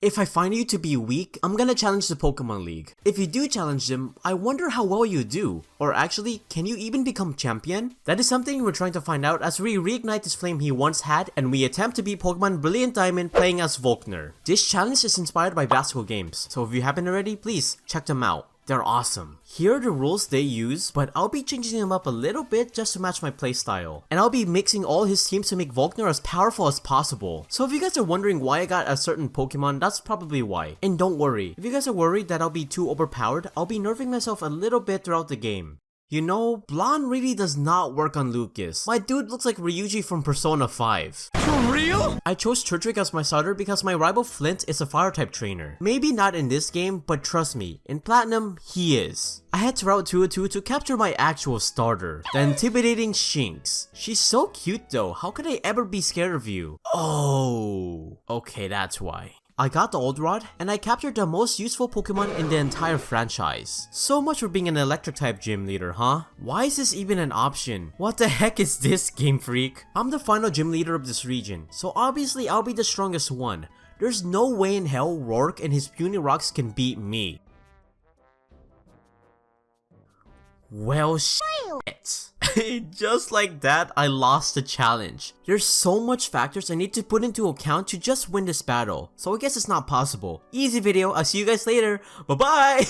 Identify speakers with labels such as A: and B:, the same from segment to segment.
A: If I find you to be weak, I'm gonna challenge the Pokemon League. If you do challenge them, I wonder how well you do. Or actually, can you even become champion? That is something we're trying to find out as we reignite this flame he once had and we attempt to beat Pokemon Brilliant Diamond playing as Volkner. This challenge is inspired by Vasko Games, so if you haven't already, please check them out. They're awesome. Here are the rules they use, but I'll be changing them up a little bit just to match my playstyle. And I'll be mixing all his teams to make Volkner as powerful as possible. So if you guys are wondering why I got a certain Pokemon, that's probably why. And don't worry, if you guys are worried that I'll be too overpowered, I'll be nerfing myself a little bit throughout the game. You know, blonde really does not work on Lucas. My dude looks like Ryuji from Persona 5. For real? I chose Turtwig as my starter because my rival Flint is a fire-type trainer. Maybe not in this game, but trust me, in Platinum, he is. I had to route 202 to capture my actual starter, the intimidating Shinx. She's so cute though, how could I ever be scared of you? Oh, okay, that's why. I got the Old Rod, and I captured the most useful Pokemon in the entire franchise. So much for being an electric type gym leader, huh? Why is this even an option? What the heck is this, Game Freak? I'm the final gym leader of this region, so obviously I'll be the strongest one. There's no way in hell Rourke and his puny rocks can beat me. Well, shit. Just like that, I lost the challenge. There's so much factors I need to put into account to just win this battle, so I guess it's not possible. Easy video, I'll see you guys later. Bye bye!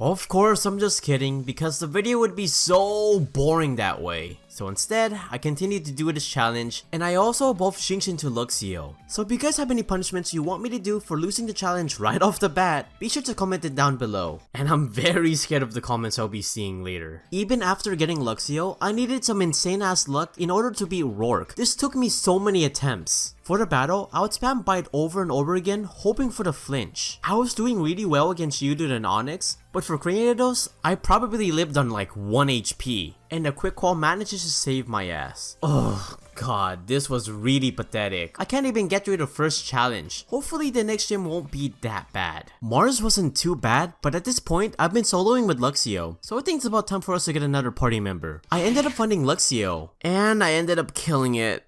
A: Of course, I'm just kidding, because the video would be so boring that way. So instead, I continued to do this challenge, and I also evolved Shinx into Luxio. So if you guys have any punishments you want me to do for losing the challenge right off the bat, be sure to comment it down below. And I'm very scared of the comments I'll be seeing later. Even after getting Luxio, I needed some insane ass luck in order to beat Rourke. This took me so many attempts. For the battle, I would spam Bite over and over again, hoping for the flinch. I was doing really well against Udon and Onyx, but for Cranidos, I probably lived on like 1 HP, and the Quick Call manages to save my ass. Oh god, this was really pathetic. I can't even get through the first challenge. Hopefully the next gym won't be that bad. Mars wasn't too bad, but at this point, I've been soloing with Luxio, so I think it's about time for us to get another party member. I ended up finding Luxio, and I ended up killing it.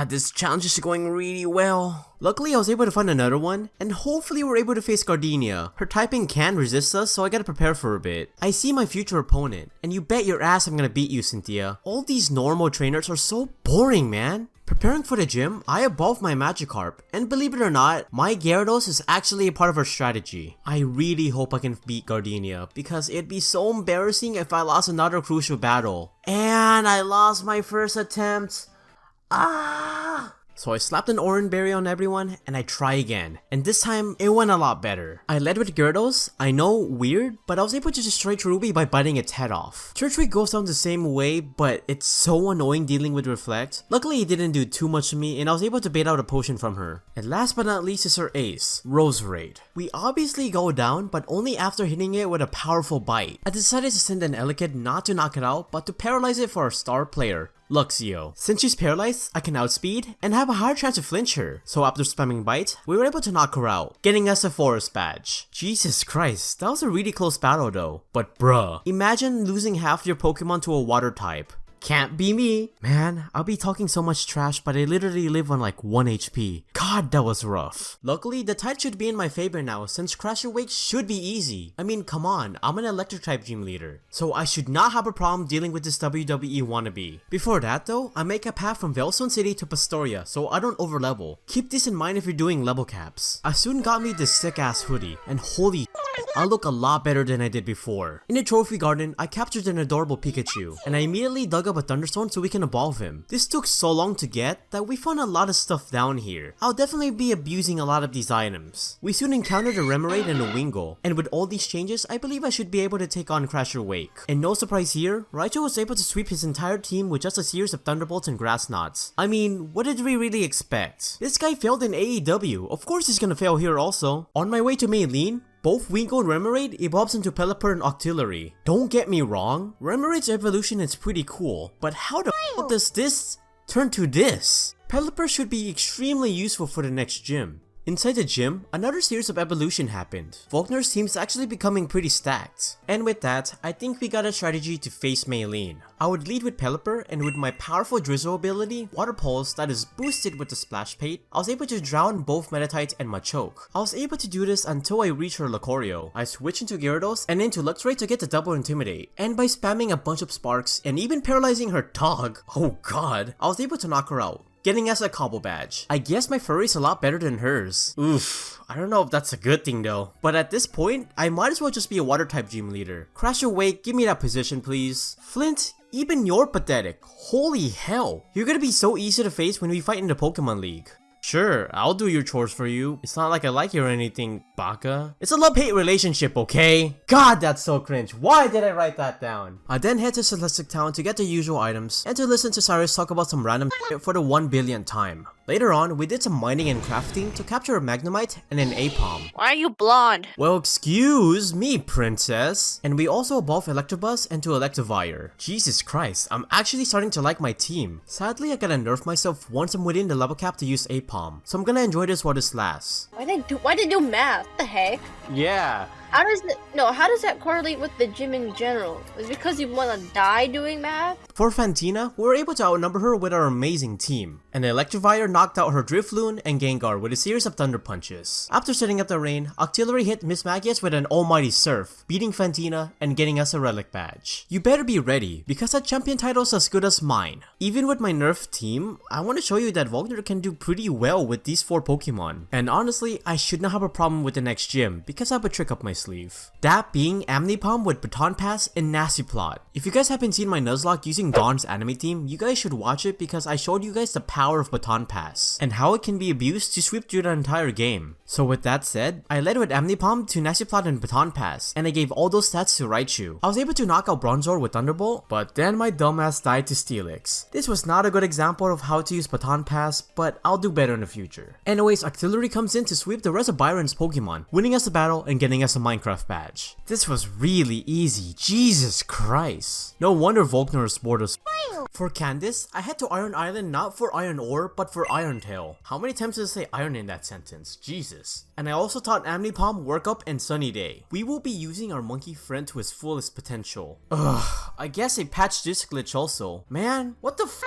A: This challenge is going really well. Luckily, I was able to find another one, and hopefully we're able to face Gardenia. Her typing can resist us, so I gotta prepare for a bit. I see my future opponent, and you bet your ass I'm gonna beat you, Cynthia. All these normal trainers are so boring, man. Preparing for the gym, I evolved my Magikarp, and believe it or not, my Gyarados is actually a part of our strategy. I really hope I can beat Gardenia, because it'd be so embarrassing if I lost another crucial battle. And I lost my first attempt. So I slapped an Oran Berry on everyone, and I try again. And this time, it went a lot better. I led with Gyarados. I know, weird, but I was able to destroy Cherubi by biting its head off. Turtwig goes down the same way, but it's so annoying dealing with Reflect. Luckily, it didn't do too much to me, and I was able to bait out a potion from her. And last but not least is her ace, Roserade. We obviously go down, but only after hitting it with a powerful bite. I decided to send an Elekid not to knock it out, but to paralyze it for our star player, Luxio. Since she's paralyzed, I can outspeed and have a higher chance to flinch her. So after spamming Bite, we were able to knock her out, getting us a Forest Badge. Jesus Christ, that was a really close battle though. But bruh, imagine losing half your Pokemon to a water type. Can't be me. Man, I'll be talking so much trash, but I literally live on like 1 HP. God, that was rough. Luckily, the tide should be in my favor now since Crasher Wake should be easy. I mean, come on, I'm an electric type gym leader, so I should not have a problem dealing with this WWE wannabe. Before that though, I make a path from Velstone City to Pastoria so I don't overlevel. Keep this in mind if you're doing level caps. I soon got me this sick ass hoodie, and holy I look a lot better than I did before. In the trophy garden, I captured an adorable Pikachu, and I immediately dug up a Thunderstone so we can evolve him. This took so long to get that we found a lot of stuff down here. I'll definitely be abusing a lot of these items. We soon encountered a Remoraid and a Wingull, and with all these changes, I believe I should be able to take on Crasher Wake. And no surprise here, Raichu was able to sweep his entire team with just a series of Thunderbolts and Grass Knots. I mean, what did we really expect? This guy failed in AEW, of course he's gonna fail here also. On my way to Maylene, both Wingull and Remoraid evolves into Pelipper and Octillery. Don't get me wrong, Remoraid's evolution is pretty cool, but how the f does this turn to this? Pelipper should be extremely useful for the next gym. Inside the gym, another series of evolution happened. Volkner's team is actually becoming pretty stacked. And with that, I think we got a strategy to face Maylene. I would lead with Pelipper, and with my powerful Drizzle ability, Water Pulse that is boosted with the Splash Pate, I was able to drown both Meditite and Machoke. I was able to do this until I reached her Lucario. I switched into Gyarados and into Luxray to get the double Intimidate, and by spamming a bunch of Sparks and even paralyzing her dog, oh god, I was able to knock her out, getting us a Cobble Badge. I guess my furry's a lot better than hers. Oof, I don't know if that's a good thing though. But at this point, I might as well just be a Water type gym leader. Crash Awake, give me that position please. Flint, even you're pathetic. Holy hell. You're gonna be so easy to face when we fight in the Pokemon League. Sure, I'll do your chores for you. It's not like I like you or anything, Baka. It's a love-hate relationship, okay? God, that's so cringe. Why did I write that down? I then head to Celestic Town to get the usual items and to listen to Cyrus talk about some random shit for the 1 billionth time. Later on, we did some mining and crafting to capture a Magnemite and an Apom.
B: Why are you blonde?
A: Well, excuse me, princess. And we also evolved Electabuzz into Electivire. Jesus Christ, I'm actually starting to like my team. Sadly, I gotta nerf myself once I'm within the level cap to use Apom, so I'm gonna enjoy this while this lasts.
B: Why they do math? What the heck?
A: Yeah.
B: How does that correlate with the gym in general? Is it because you wanna die doing math?
A: For Fantina, we were able to outnumber her with our amazing team, and Electivire knocked out her Drifloon and Gengar with a series of Thunder Punches. After setting up the rain, Octillery hit Miss Magius with an almighty Surf, beating Fantina and getting us a Relic Badge. You better be ready, because that champion title's as good as mine. Even with my nerfed team, I want to show you that Volkner can do pretty well with these 4 Pokemon. And honestly, I should not have a problem with the next gym, because I have a trick up my sleeve. That being Amnipom with Baton Pass and Nasty Plot. If you guys haven't seen my Nuzlocke using Dawn's anime team, you guys should watch it because I showed you guys the power of Baton Pass and how it can be abused to sweep through the entire game. So with that said, I led with Amnipom to Nasty Plot and Baton Pass, and I gave all those stats to Raichu. I was able to knock out Bronzor with Thunderbolt, but then my dumbass died to Steelix. This was not a good example of how to use Baton Pass, but I'll do better in the future. Anyways, Octillery comes in to sweep the rest of Byron's Pokemon, winning us the battle and getting us a Minecraft badge. This was really easy, Jesus Christ. No wonder Volkner is bored of For Candice, I head to Iron Island not for Iron Ore, but for Iron Tail. How many times did I say iron in that sentence? Jesus. And I also taught Amnipom, Work Up, and Sunny Day. We will be using our monkey friend to his fullest potential. Ugh, I guess I patched this glitch also. Man, what the f-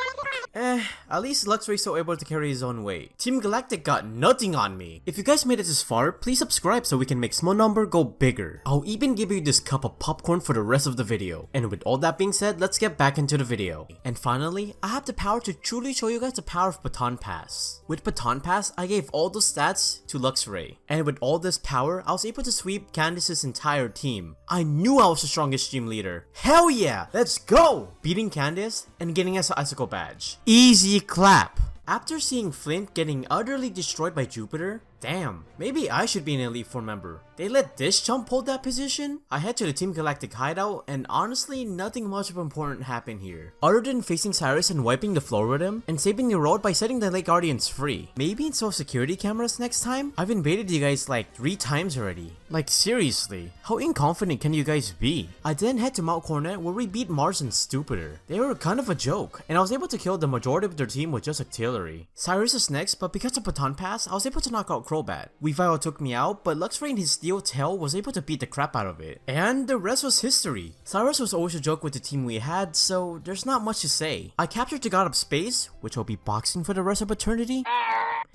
A: at least Luxray's still able to carry his own weight. Team Galactic got nothing on me. If you guys made it this far, please subscribe so we can make small number go bigger. I'll even give you this cup of popcorn for the rest of the video. And with all that being said, let's get back into the video. And finally, I have the power to truly show you guys the power of Baton Pass. With Baton Pass, I gave all those stats to Luxray. And with all this power, I was able to sweep Candice's entire team. I knew I was the strongest team leader. Hell yeah, let's go! Beating Candice and getting us an Icicle Badge. Easy clap. After seeing Flint getting utterly destroyed by Jupiter, damn, maybe I should be an Elite Four member. They let this chump hold that position? I head to the Team Galactic hideout, and honestly, nothing much of important happened here. Other than facing Cyrus and wiping the floor with him, and saving the road by setting the Lake Guardians free. Maybe install security cameras next time? I've invaded you guys like 3 times already. Like seriously, how inconfident can you guys be? I then head to Mount Coronet where we beat Mars and Stupider. They were kind of a joke, and I was able to kill the majority of their team with just artillery. Cyrus is next, but because of Baton Pass, I was able to knock out Crobat. Weavile took me out, but Luxray and his steel tail was able to beat the crap out of it. And the rest was history. Cyrus was always a joke with the team we had, so there's not much to say. I captured the God of Space, which I'll be boxing for the rest of eternity.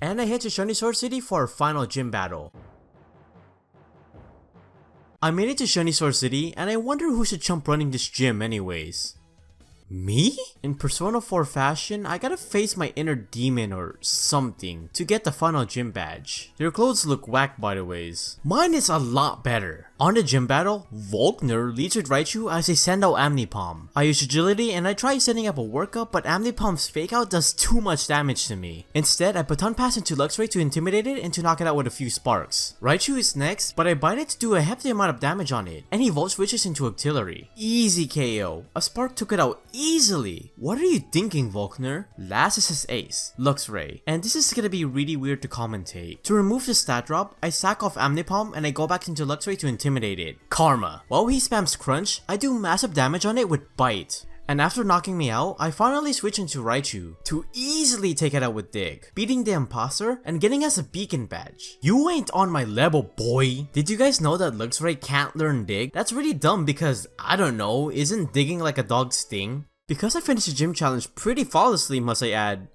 A: And I head to Shiny Sword City for our final gym battle. I made it to Shiny Sword City, and I wonder who should chump running this gym anyways. Me? In Persona 4 fashion, I gotta face my inner demon or something to get the final gym badge. Their clothes look whack by the ways. Mine is a lot better. On the gym battle, Volkner leads with Raichu as I send out Amnipom. I use agility and I try setting up a workup, but Amnipom's fake out does too much damage to me. Instead, I Baton Pass into Luxray to intimidate it and to knock it out with a few sparks. Raichu is next, but I bite it to do a hefty amount of damage on it, and he Volt Switches into Artillery. Easy KO. A spark took it out easily. What are you thinking, Volkner? Last is his ace, Luxray, and this is gonna be really weird to commentate. To remove the stat drop, I sack off Amnipom and I go back into Luxray to intimidate it. Karma. While he spams Crunch, I do massive damage on it with Bite. And after knocking me out, I finally switched into Raichu to easily take it out with Dig, beating the imposter and getting us a beacon badge. You ain't on my level, boy. Did you guys know that Luxray can't learn Dig? That's really dumb because, I don't know, isn't digging like a dog's thing? Because I finished the gym challenge pretty flawlessly, must I add.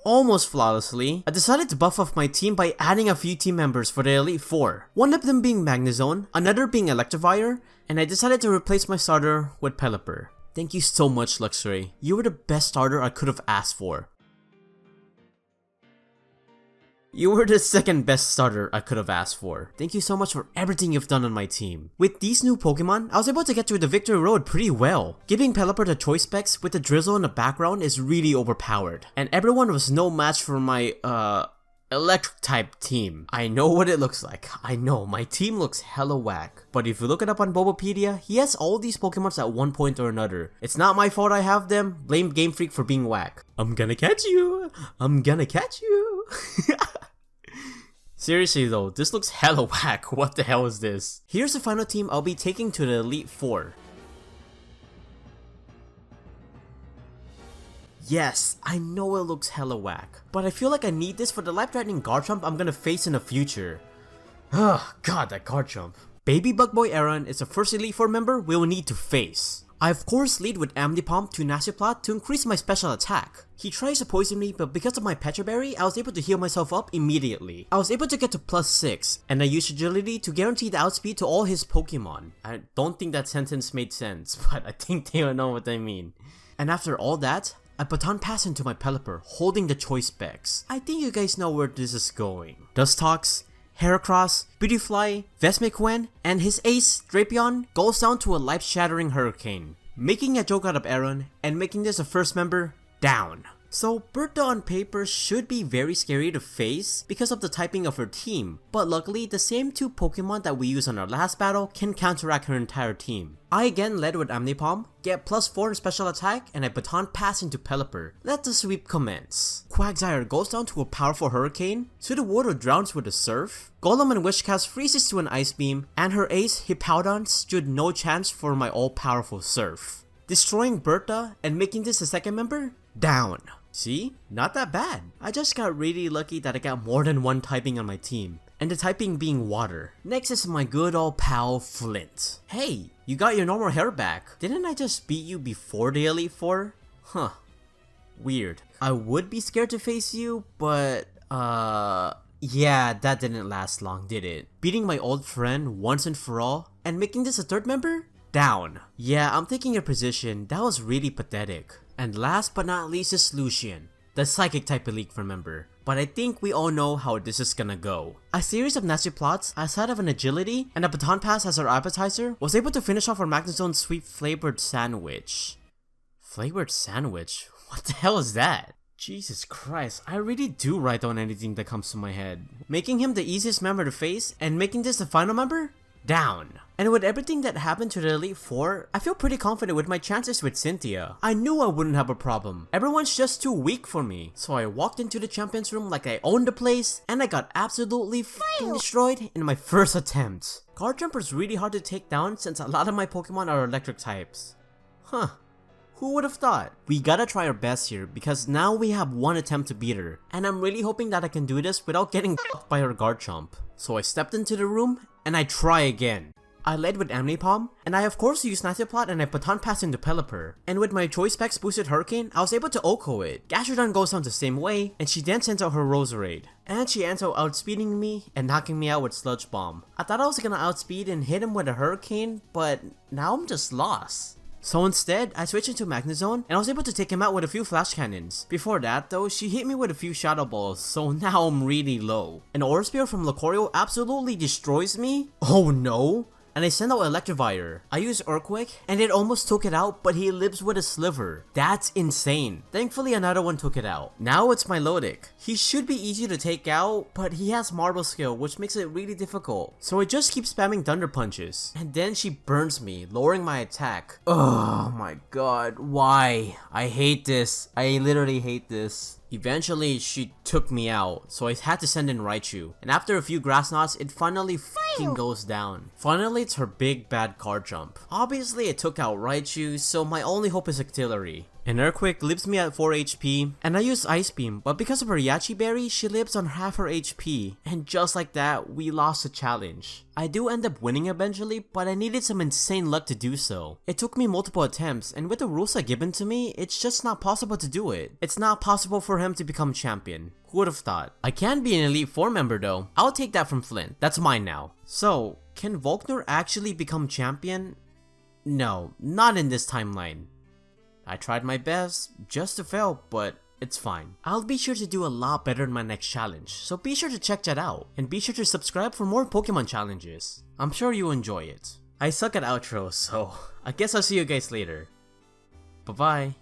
A: Almost flawlessly, I decided to buff up my team by adding a few team members for the Elite Four. One of them being Magnezone, another being Electivire, and I decided to replace my starter with Pelipper. Thank you so much, Luxray. You were the best starter I could have asked for. You were the second best starter I could have asked for. Thank you so much for everything you've done on my team. With these new Pokemon, I was able to get through the victory road pretty well. Giving Pelipper the choice specs with the drizzle in the background is really overpowered. And everyone was no match for my, electric type team. I know what it looks like. I know, my team looks hella whack. But if you look it up on Bulbapedia, he has all these Pokemons at one point or another. It's not my fault I have them. Blame Game Freak for being whack. I'm gonna catch you. I'm gonna catch you. Seriously though, this looks hella whack. What the hell is this? Here's the final team I'll be taking to the Elite Four. Yes, I know it looks hella whack, but I feel like I need this for the life-threatening Garchomp I'm gonna face in the future. Ugh, god, that Garchomp. Baby Bugboy Aaron is the first Elite Four member we will need to face. I of course lead with Amdipomp to Naciplot to increase my special attack. He tries to poison me, but because of my Petra Berry, I was able to heal myself up immediately. I was able to get to +6, and I used Agility to guarantee the outspeed to all his Pokemon. I don't think that sentence made sense, but I think they will know what I mean. And after all that, I baton pass into my Pelipper, holding the choice specs. I think you guys know where this is going. Dustox, Heracross, Beautyfly, Vesmiquen, and his ace, Drapion, goes down to a life-shattering hurricane, making a joke out of Aaron and making this a first member down. So Bertha on paper should be very scary to face because of the typing of her team, but luckily the same two Pokemon that we used on our last battle can counteract her entire team. I again led with Amnipom, get +4 in special attack, and I baton pass into Pelipper. Let the sweep commence. Quagsire goes down to a powerful hurricane, Sudowoodo drowns with a surf, Golem and Wishcast freezes to an ice beam, and her ace Hippowdon stood no chance for my all-powerful surf, destroying Bertha and making this a second member down. See? Not that bad. I just got really lucky that I got more than one typing on my team, and the typing being water. Next is my good old pal Flint. Hey, you got your normal hair back. Didn't I just beat you before the Elite Four? Huh. Weird. I would be scared to face you, but yeah, that didn't last long, did it? Beating my old friend once and for all, and making this a third member? Down. Yeah, I'm taking your position. That was really pathetic. And last but not least is Lucian, the Psychic type Elite Four member. But I think we all know how this is gonna go. A series of nasty plots, aside of an agility and a baton pass as our appetizer, was able to finish off our Magnezone's sweet flavored sandwich. Flavored sandwich? What the hell is that? Jesus Christ, I really do write down anything that comes to my head. Making him the easiest member to face and making this the final member? Down. And with everything that happened to the Elite Four, I feel pretty confident with my chances with Cynthia. I knew I wouldn't have a problem. Everyone's just too weak for me. So I walked into the champions room like I owned the place, and I got absolutely f***ing destroyed in my first attempt. Garchomper's really hard to take down since a lot of my Pokemon are electric types. Huh. Who would have thought? We gotta try our best here because now we have one attempt to beat her, and I'm really hoping that I can do this without getting f***ed by her Garchomp. So I stepped into the room, and I try again. I led with Amnipom, and I of course used Naciplot and I baton pass into Pelipper. And with my choice specs boosted Hurricane, I was able to OHKO it. Gastrodon goes down the same way, and she then sends out her Roserade. And she ends up outspeeding me and knocking me out with Sludge Bomb. I thought I was gonna outspeed and hit him with a Hurricane, but now I'm just lost. So instead, I switched into Magnezone and I was able to take him out with a few flash cannons. Before that though, she hit me with a few shadow balls, so now I'm really low. An Aura Spear from Lucario absolutely destroys me? Oh no! And I send out Electivire. I use Earthquake, and it almost took it out, but he lives with a sliver. That's insane. Thankfully, another one took it out. Now it's my Milotic. He should be easy to take out, but he has Marble Skill, which makes it really difficult. So I just keep spamming Thunder Punches. And then she burns me, lowering my attack. Oh my god, why? I hate this. I literally hate this. Eventually, she took me out, so I had to send in Raichu. And after a few grass knots, it finally f***ing goes down. Finally, it's her big bad card jump. Obviously, it took out Raichu, so my only hope is Octillery. An Earthquake leaves me at 4 HP, and I use Ice Beam, but because of her Yachi Berry, she lives on half her HP. And just like that, we lost the challenge. I do end up winning eventually, but I needed some insane luck to do so. It took me multiple attempts, and with the rules given to me, it's just not possible to do it. It's not possible for him to become champion. Who would have thought? I can be an Elite 4 member though. I'll take that from Flint. That's mine now. So, can Volkner actually become champion? No, not in this timeline. I tried my best, just to fail, but it's fine. I'll be sure to do a lot better in my next challenge, so be sure to check that out, and be sure to subscribe for more Pokemon challenges. I'm sure you'll enjoy it. I suck at outros, so I guess I'll see you guys later. Bye bye.